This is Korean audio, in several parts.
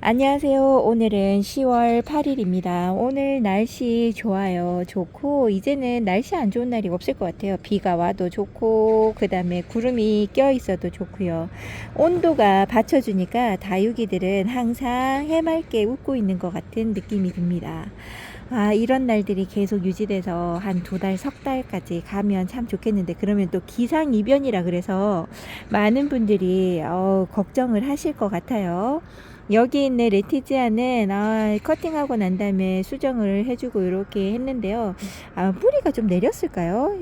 안녕하세요. 오늘은 10월 8일입니다. 오늘 날씨 좋아요. 좋고, 이제는 날씨 안 좋은 날이 없을 것 같아요. 비가 와도 좋고, 그 다음에 구름이 껴 있어도 좋고요. 온도가 받쳐주니까 다육이들은 항상 해맑게 웃고 있는 것 같은 느낌이 듭니다. 이런 날들이 계속 유지돼서 한 2달, 석 달까지 가면 참 좋겠는데, 그러면 또 기상이변이라 그래서 많은 분들이 걱정을 하실 것 같아요. 여기 있는 레티지아는 커팅하고 난 다음에 수정을 해주고 이렇게 했는데요. 뿌리가 좀 내렸을까요?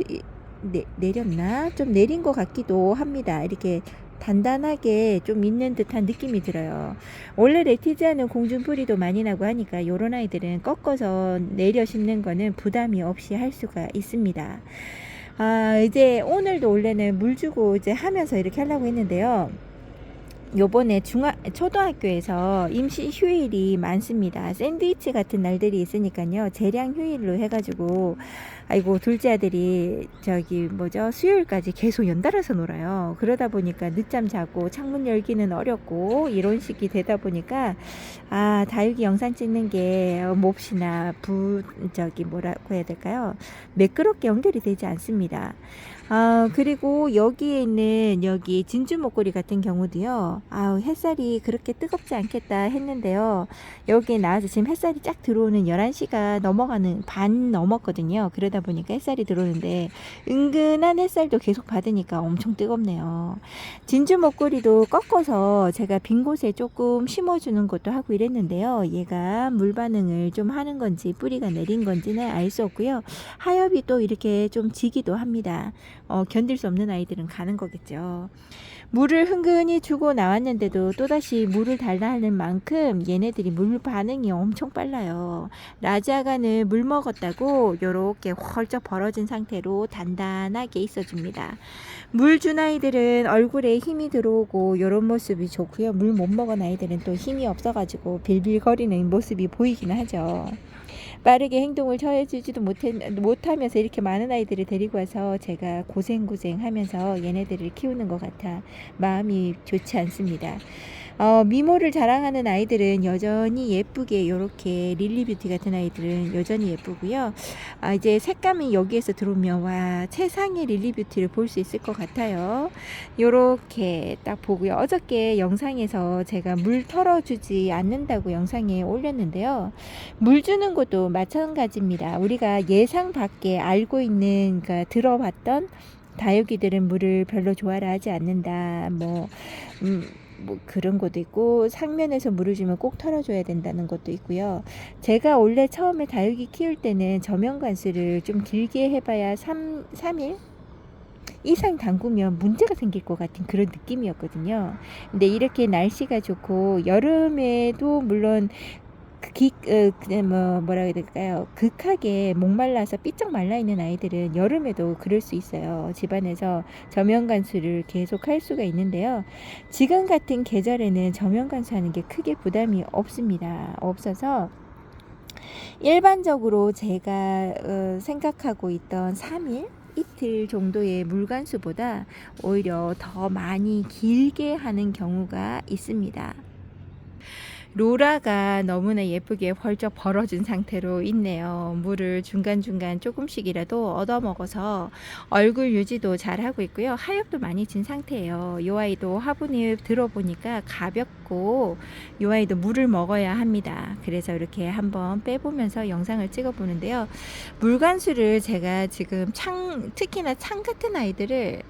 내렸나? 좀 내린 것 같기도 합니다. 이렇게 단단하게 좀 있는 듯한 느낌이 들어요. 원래 레티지아는 공중 뿌리도 많이 나고 하니까 요런 아이들은 꺾어서 내려 심는 거는 부담이 없이 할 수가 있습니다. 이제 오늘도 원래는 물 주고 이제 하면서 이렇게 하려고 했는데요. 요번에 초등학교에서 임시 휴일이 많습니다. 샌드위치 같은 날들이 있으니까요. 재량 휴일로 해가지고, 아이고, 둘째 아들이 수요일까지 계속 연달아서 놀아요. 그러다 보니까 늦잠 자고 창문 열기는 어렵고, 이런 식이 되다 보니까, 다육이 영상 찍는 게 몹시나 뭐라고 해야 될까요? 매끄럽게 연결이 되지 않습니다. 그리고 여기에 있는 여기 진주 목걸이 같은 경우도요. 햇살이 그렇게 뜨겁지 않겠다 했는데요. 여기에 나와서 지금 햇살이 쫙 들어오는 11시가 반 넘었거든요. 그러다 보니까 햇살이 들어오는데 은근한 햇살도 계속 받으니까 엄청 뜨겁네요. 진주 목걸이도 꺾어서 제가 빈 곳에 조금 심어주는 것도 하고 이랬는데요. 얘가 물 반응을 좀 하는 건지 뿌리가 내린 건지는 알 수 없고요. 하엽이 또 이렇게 좀 지기도 합니다. 견딜 수 없는 아이들은 가는 거겠죠. 물을 흥건히 주고 나왔는데도 또다시 물을 달라 하는 만큼 얘네들이 물 반응이 엄청 빨라요. 라지아가는 물 먹었다고 요렇게 헐쩍 벌어진 상태로 단단하게 있어줍니다. 물 준 아이들은 얼굴에 힘이 들어오고 요런 모습이 좋고요. 물 못 먹은 아이들은 또 힘이 없어가지고 빌빌거리는 모습이 보이긴 하죠. 빠르게 행동을 처해주지도 못하면서 이렇게 많은 아이들을 데리고 와서 제가 고생 하면서 얘네들을 키우는 것 같아 마음이 좋지 않습니다. 미모를 자랑하는 아이들은 여전히 예쁘게 이렇게 릴리뷰티 같은 아이들은 여전히 예쁘고요. 이제 색감이 여기에서 들어오면 와 최상의 릴리뷰티를 볼 수 있을 것 같아요. 이렇게 딱 보고요. 어저께 영상에서 제가 물 털어주지 않는다고 영상에 올렸는데요. 물 주는 것도 마찬가지입니다. 우리가 예상 밖에 알고 있는 들어봤던 다육이들은 물을 별로 좋아라 하지 않는다. 뭐 그런 것도 있고 상면에서 물을 주면 꼭 털어줘야 된다는 것도 있고요. 제가 원래 처음에 다육이 키울 때는 저면관수를 좀 길게 해봐야 3일 이상 담그면 문제가 생길 것 같은 그런 느낌이었거든요. 근데 이렇게 날씨가 좋고 여름에도 물론 뭐라 해야 될까요? 극하게 목말라서 삐쩍 말라 있는 아이들은 여름에도 그럴 수 있어요. 집안에서 저면관수를 계속 할 수가 있는데요. 지금 같은 계절에는 저면관수 하는 게 크게 부담이 없습니다. 없어서 일반적으로 제가 생각하고 있던 3일 이틀 정도의 물관수보다 오히려 더 많이 길게 하는 경우가 있습니다. 로라가 너무나 예쁘게 펄쩍 벌어진 상태로 있네요. 물을 중간중간 조금씩이라도 얻어먹어서 얼굴 유지도 잘하고 있고요. 하엽도 많이 진 상태예요. 이 아이도 화분을 들어보니까 가볍고 이 아이도 물을 먹어야 합니다. 그래서 이렇게 한번 빼보면서 영상을 찍어보는데요. 물관수를 제가 지금 특히나 창 같은 아이들을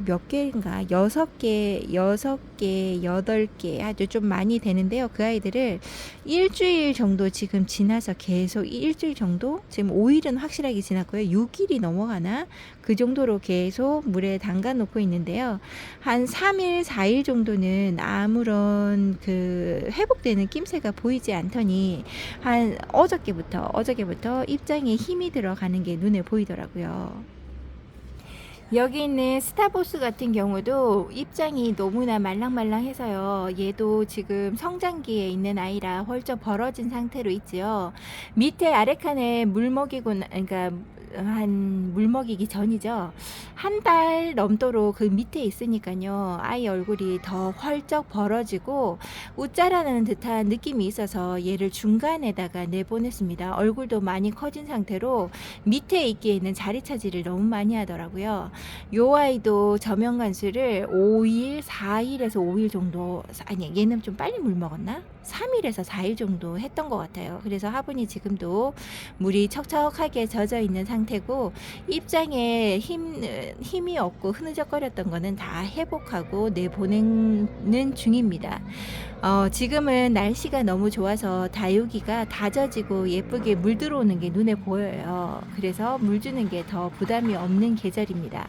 몇 개인가? 6개, 8개 아주 좀 많이 되는데요. 그 아이들을 일주일 정도 지금 지나서 계속 일주일 정도? 지금 5일은 확실하게 지났고요. 6일이 넘어가나? 그 정도로 계속 물에 담가 놓고 있는데요. 한 3일, 4일 정도는 아무런 회복되는 낌새가 보이지 않더니 한 어저께부터 입장에 힘이 들어가는 게 눈에 보이더라고요. 여기 있는 스타보스 같은 경우도 입장이 너무나 말랑말랑해서요. 얘도 지금 성장기에 있는 아이라 헐쩍 벌어진 상태로 있지요. 밑에 아래 칸에 물 먹이고 그러니까 한 물 먹이기 전이죠. 한 달 넘도록 그 밑에 있으니까요. 아이 얼굴이 더 펄쩍 벌어지고 웃자라는 듯한 느낌이 있어서 얘를 중간에다가 내보냈습니다. 얼굴도 많이 커진 상태로 밑에 있기에는 자리 차지를 너무 많이 하더라고요. 요 아이도 저명 간수를 5일, 4일에서 5일 정도, 아니 얘는 좀 빨리 물 먹었나? 3일에서 4일 정도 했던 것 같아요. 그래서 화분이 지금도 물이 척척하게 젖어 있는 상태고, 입장에 힘이 없고 흐느적거렸던 거는 다 회복하고 내보내는 중입니다. 지금은 날씨가 너무 좋아서 다육이가 다져지고 예쁘게 물 들어오는 게 눈에 보여요. 그래서 물 주는 게 더 부담이 없는 계절입니다.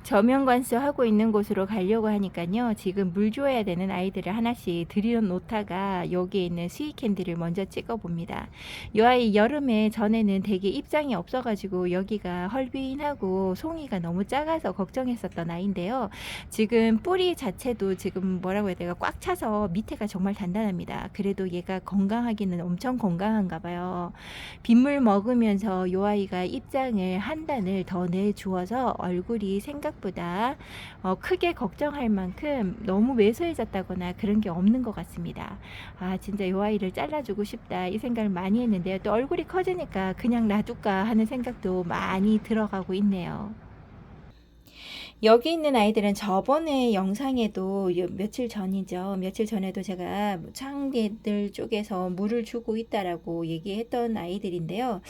저면관수 하고 있는 곳으로 가려고 하니까요. 지금 물 줘야 되는 아이들을 하나씩 들여놓다가 여기에 있는 스윗캔디를 먼저 찍어봅니다. 이 아이 여름에 전에는 되게 입장이 없어가지고 여기가 헐빈하고 송이가 너무 작아서 걱정했었던 아이인데요. 지금 뿌리 자체도 지금 뭐라고 해야 돼요? 꽉 차서 밑에가 정말 단단합니다. 그래도 얘가 건강하기는 엄청 건강한가 봐요. 빗물 먹으면서 이 아이가 입장을 한 단을 더 내주어서 얼굴이 생각보다 크게 걱정할 만큼 너무 왜소해졌다거나 그런 게 없는 것 같습니다. 아 진짜 이 아이를 잘라주고 싶다 이 생각을 많이 했는데요. 또 얼굴이 커지니까 그냥 놔둘까 하는 생각도 많이 들어가고 있네요. 여기 있는 아이들은 저번에 영상에도 며칠 전이죠. 며칠 전에도 제가 창개들 쪽에서 물을 주고 있다라고 얘기했던 아이들인데요.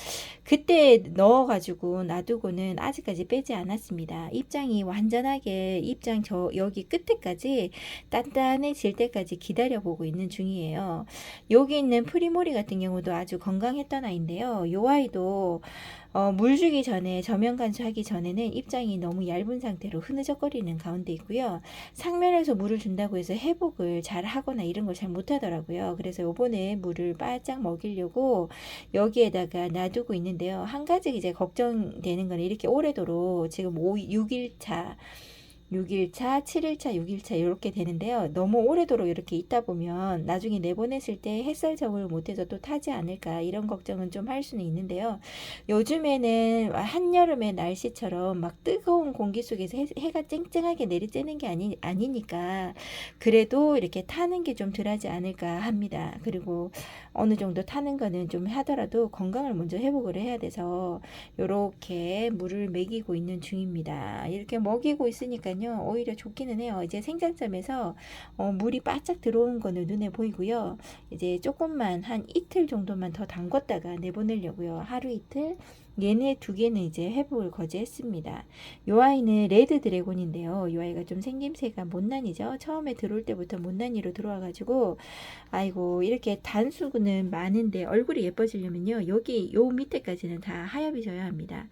그때 넣어가지고 놔두고는 아직까지 빼지 않았습니다. 입장이 완전하게 입장 저 여기 끝에까지 단단해질 때까지 기다려보고 있는 중이에요. 여기 있는 프리모리 같은 경우도 아주 건강했던 아이인데요. 이 아이도 물 주기 전에 저면 간수하기 전에는 입장이 너무 얇은 상태로 흐느적거리는 가운데 있고요. 상면에서 물을 준다고 해서 회복을 잘 하거나 이런 걸 잘 못하더라고요. 그래서 요번에 물을 바짝 먹이려고 여기에다가 놔두고 있는데요. 한 가지 이제 걱정되는 건 이렇게 오래도록 지금 6일차 6일차, 7일차, 6일차 이렇게 되는데요. 너무 오래도록 이렇게 있다 보면 나중에 내보냈을 때 햇살 적응을 못해서 또 타지 않을까 이런 걱정은 좀 할 수는 있는데요. 요즘에는 한여름의 날씨처럼 막 뜨거운 공기 속에서 해가 쨍쨍하게 내리쬐는 게 아니니까 그래도 이렇게 타는 게 좀 덜하지 않을까 합니다. 그리고 어느 정도 타는 거는 좀 하더라도 건강을 먼저 회복을 해야 돼서 이렇게 물을 먹이고 있는 중입니다. 이렇게 먹이고 있으니까요. 오히려 좋기는 해요. 이제 생장점에서 물이 바짝 들어오는 거는 눈에 보이고요. 이제 조금만 한 이틀 정도만 더 담궜다가 내보내려고요. 하루 이틀. 얘네 두 개는 이제 회복을 거제했습니다. 요 아이는 레드 드래곤인데요. 요 아이가 좀 생김새가 못난이죠. 처음에 들어올 때부터 못난이로 들어와가지고 아이고 이렇게 단수는 많은데 얼굴이 예뻐지려면요. 여기 요 밑에까지는 다 하엽이셔야 합니다.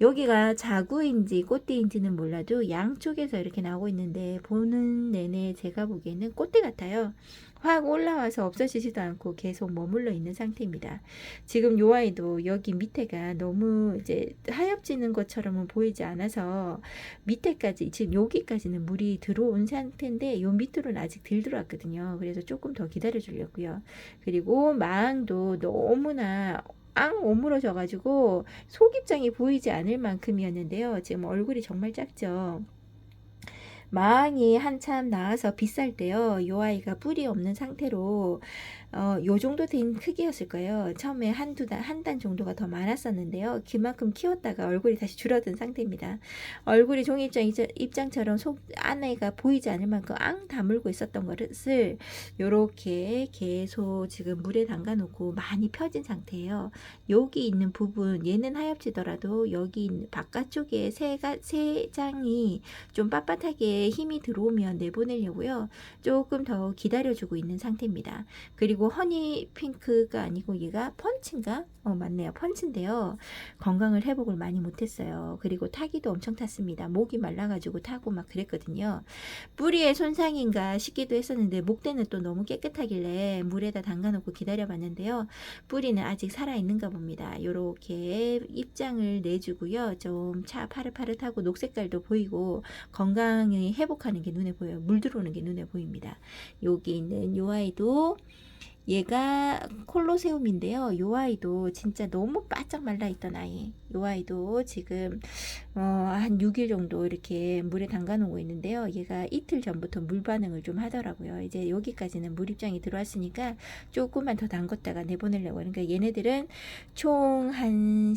여기가 자구인지 꽃띠인지는 몰라도 양쪽에서 이렇게 나오고 있는데 보는 내내 제가 보기에는 꽃띠 같아요. 확 올라와서 없어지지도 않고 계속 머물러 있는 상태입니다. 지금 요 아이도 여기 밑에가 너무 이제 하엽지는 것처럼은 보이지 않아서 밑에까지 지금 여기까지는 물이 들어온 상태인데 요 밑으로는 아직 덜 들어왔거든요. 그래서 조금 더 기다려 주려고요. 그리고 마항도 너무나 오물어져 가지고 속입장이 보이지 않을 만큼이었는데요. 지금 얼굴이 정말 작죠. 마항이 한참 나와서 비쌀 때요. 요 아이가 뿔이 없는 상태로 요 정도 된 크기였을 거예요. 처음에 한 단 정도가 더 많았었는데요. 그만큼 키웠다가 얼굴이 다시 줄어든 상태입니다. 얼굴이 종이 입장처럼 속 안에가 보이지 않을 만큼 다물고 있었던 것을 요렇게 계속 지금 물에 담가 놓고 많이 펴진 상태예요. 여기 있는 부분 얘는 하얗지더라도 여기 바깥쪽에 세 장이 좀 빳빳하게 힘이 들어오면 내보내려고요. 조금 더 기다려주고 있는 상태입니다. 그리고 허니 핑크가 아니고 얘가 펀치인가? 맞네요. 펀치인데요. 건강을 회복을 많이 못했어요. 그리고 타기도 엄청 탔습니다. 목이 말라가지고 타고 막 그랬거든요. 뿌리에 손상인가 싶기도 했었는데 목대는 또 너무 깨끗하길래 물에다 담가놓고 기다려봤는데요. 뿌리는 아직 살아있는가 봅니다. 요렇게 입장을 내주고요. 좀 파릇파릇하고 녹색깔도 보이고 건강히 회복하는 게 눈에 보여요. 물 들어오는 게 눈에 보입니다. 여기 있는 요 아이도 얘가 콜로세움인데요. 요 아이도 진짜 너무 바짝 말라있던 아이. 요 아이도 지금 한 6일 정도 이렇게 물에 담가 놓고 있는데요. 얘가 이틀 전부터 물 반응을 좀 하더라고요. 이제 여기까지는 물 입장이 들어왔으니까 조금만 더 담궜다가 내보내려고. 그러니까 얘네들은 총 한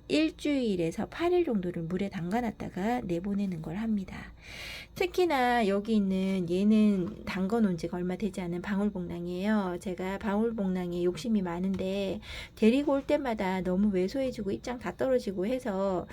일주일에서 8일 정도를 물에 담가 놨다가 내보내는 걸 합니다. 특히나 여기 있는 얘는 담궈 놓은 지가 얼마 되지 않은 방울복랑이에요. 제가 방울복랑에 욕심이 많은데 데리고 올 때마다 너무 왜소해지고 입장 다 떨어지고 해서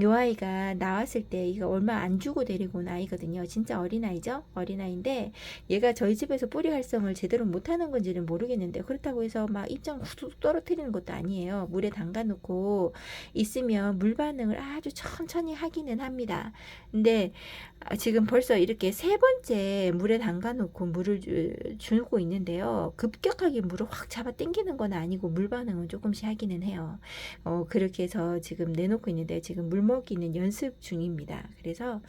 요 아이가 나왔을 때 이거 얼마 안 주고 데리고 온 아이거든요. 진짜 어린아이죠? 어린아이인데 얘가 저희 집에서 뿌리 활성을 제대로 못하는 건지는 모르겠는데 그렇다고 해서 막 입장 훅 떨어뜨리는 것도 아니에요. 물에 담가 놓고 있으면 물 반응을 아주 천천히 하기는 합니다. 근데 지금 벌써 이렇게 세 번째 물에 담가 놓고 물을 주고 있는데요. 급격하게 물을 확 잡아 당기는 건 아니고 물 반응은 조금씩 하기는 해요. 그렇게 해서 지금 내놓고 있는데 지금 물 먹이는 연습 중입니다. 그래서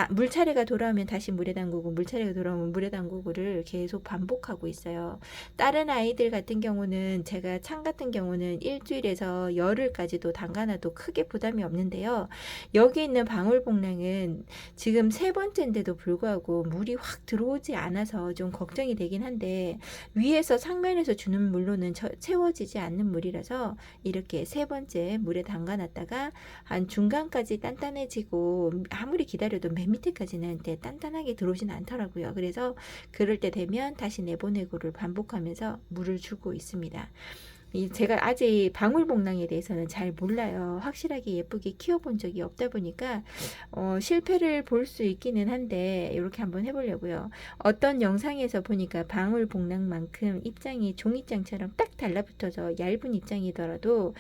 물 차례가 돌아오면 다시 물에 담그고 물 차례가 돌아오면 물에 담그고를 계속 반복하고 있어요. 다른 아이들 같은 경우는 제가 창 같은 경우는 일주일에서 열흘까지도 담가놔도 크게 부담이 없는데요. 여기 있는 방울복랑은 지금 세 번째인데도 불구하고 물이 확 들어오지 않아서 좀 걱정이 되긴 한데 위에서 상면에서 주는 물로는 채워지지 않는 물이라서 이렇게 세 번째 물에 담가 놨다가 한 중간까지 단단해지고 아무리 기다려도 맨 밑에까지는 단단하게 들어오진 않더라고요. 그래서 그럴 때 되면 다시 내보내고를 반복하면서 물을 주고 있습니다. 제가 아직 방울복랑에 대해서는 잘 몰라요. 확실하게 예쁘게 키워본 적이 없다 보니까 실패를 볼 수 있기는 한데 이렇게 한번 해보려고요. 어떤 영상에서 보니까 방울복랑만큼 입장이 종이장처럼 딱 달라붙어서 얇은 입장이더라도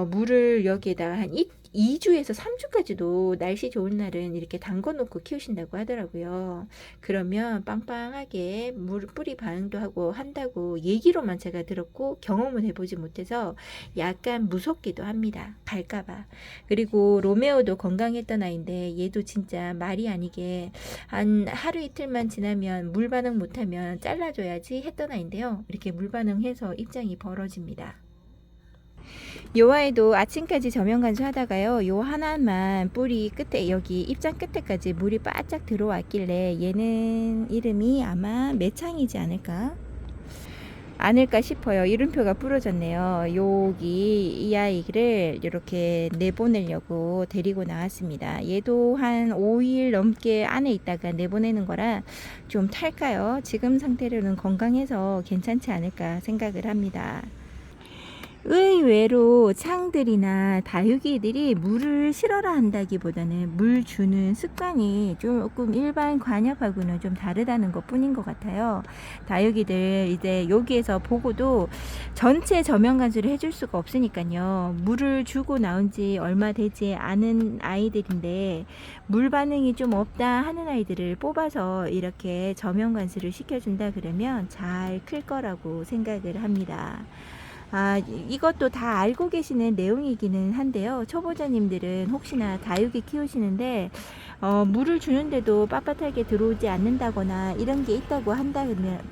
물을 여기에다가 한 2주에서 3주까지도 날씨 좋은 날은 이렇게 담궈 놓고 키우신다고 하더라고요. 그러면 빵빵하게 뿌리 반응도 하고 한다고 얘기로만 제가 들었고 경험은 해보지 못해서 약간 무섭기도 합니다. 갈까봐. 그리고 로메오도 건강했던 아이인데 얘도 진짜 말이 아니게 한 하루 이틀만 지나면 물 반응 못하면 잘라줘야지 했던 아이인데요. 이렇게 물 반응해서 입장이 벌어집니다. 요 아이도 아침까지 저면 간수하다가요. 요 하나만 뿌리 끝에 여기 입장 끝에까지 물이 바짝 들어왔길래 얘는 이름이 아마 매창이지 않을까 싶어요. 이름표가 부러졌네요. 여기 이 아이를 이렇게 내보내려고 데리고 나왔습니다. 얘도 한 5일 넘게 안에 있다가 내보내는 거라 좀 탈까요? 지금 상태로는 건강해서 괜찮지 않을까 생각을 합니다. 의외로 창들이나 다육이들이 물을 실어라 한다기보다는 물 주는 습관이 조금 일반 관엽하고는 좀 다르다는 것 뿐인 것 같아요. 다육이들 이제 여기에서 보고도 전체 저면 간수를 해줄 수가 없으니까요. 물을 주고 나온 지 얼마 되지 않은 아이들인데 물 반응이 좀 없다 하는 아이들을 뽑아서 이렇게 저면 간수를 시켜준다 그러면 잘 클 거라고 생각을 합니다. 이것도 다 알고 계시는 내용이기는 한데요. 초보자님들은 혹시나 다육이 키우시는데 물을 주는데도 빳빳하게 들어오지 않는다거나 이런 게 있다고 한다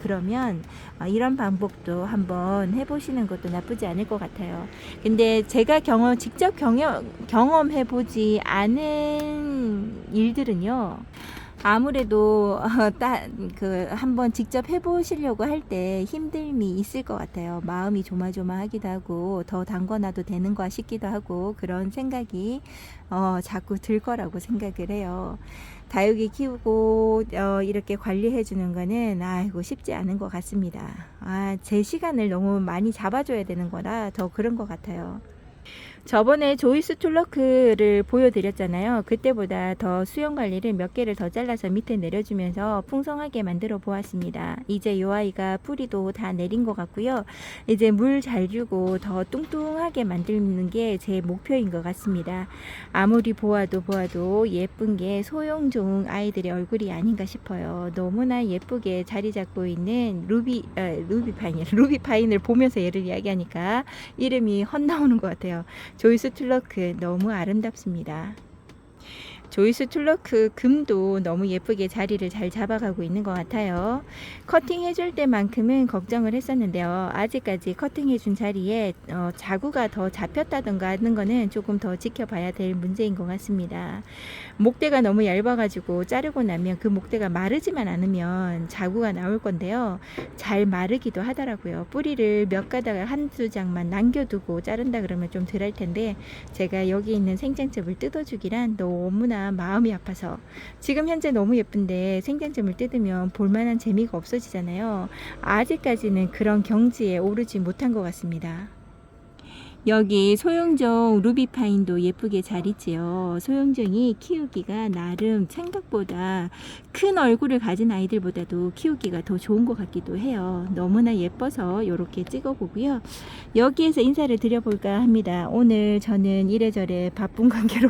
그러면 이런 방법도 한번 해보시는 것도 나쁘지 않을 것 같아요. 근데 제가 직접 경험해 보지 않은 일들은요. 아무래도 한번 직접 해보시려고 할 때 힘듦이 있을 것 같아요. 마음이 조마조마하기도 하고 더 담궈놔도 되는가 싶기도 하고 그런 생각이 자꾸 들 거라고 생각을 해요. 다육이 키우고 이렇게 관리해 주는 거는 쉽지 않은 것 같습니다. 제 시간을 너무 많이 잡아줘야 되는 거라 더 그런 것 같아요. 저번에 조이스 툴러크를 보여드렸잖아요. 그때보다 더 수영 관리를 몇 개를 더 잘라서 밑에 내려주면서 풍성하게 만들어 보았습니다. 이제 이 아이가 뿌리도 다 내린 것 같고요. 이제 물 잘 주고 더 뚱뚱하게 만드는 게 제 목표인 것 같습니다. 아무리 보아도 예쁜 게 소용종 아이들의 얼굴이 아닌가 싶어요. 너무나 예쁘게 자리 잡고 있는 루비파인을 보면서 얘를 이야기하니까 이름이 헛나오는 것 같아요. 조이스 툴러크 너무 아름답습니다. 조이스 툴러크 금도 너무 예쁘게 자리를 잘 잡아가고 있는 것 같아요. 커팅 해줄 때만큼은 걱정을 했었는데요. 아직까지 커팅 해준 자리에 자구가 더 잡혔다던가 하는 거는 조금 더 지켜봐야 될 문제인 것 같습니다. 목대가 너무 얇아가지고 자르고 나면 그 목대가 마르지만 않으면 자구가 나올 건데요. 잘 마르기도 하더라고요. 뿌리를 몇 가닥 한두 장만 남겨두고 자른다 그러면 좀 덜 할 텐데, 제가 여기 있는 생장점을 뜯어주기란 너무나 마음이 아파서, 지금 현재 너무 예쁜데 생장점을 뜯으면 볼만한 재미가 없어지잖아요. 아직까지는 그런 경지에 오르지 못한 것 같습니다. 여기 소형종 루비파인도 예쁘게 잘 있지요. 소형종이 키우기가 나름 생각보다 큰 얼굴을 가진 아이들보다도 키우기가 더 좋은 것 같기도 해요. 너무나 예뻐서 이렇게 찍어보고요. 여기에서 인사를 드려볼까 합니다. 오늘 저는 이래저래 바쁜 관계로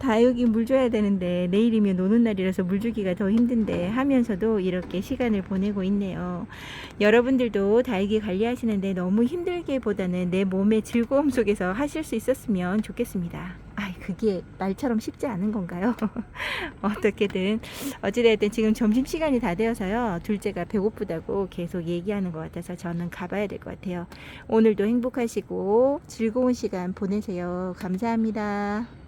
다육이 물 줘야 되는데 내일이면 노는 날이라서 물 주기가 더 힘든데 하면서도 이렇게 시간을 보내고 있네요. 여러분들도 다육이 관리하시는데 너무 힘들기보다는 내 몸의 즐거움 속에서 하실 수 있었으면 좋겠습니다. 그게 말처럼 쉽지 않은 건가요? 어떻게든 어찌됐든 지금 점심시간이 다 되어서요. 둘째가 배고프다고 계속 얘기하는 것 같아서 저는 가봐야 될 것 같아요. 오늘도 행복하시고 즐거운 시간 보내세요. 감사합니다.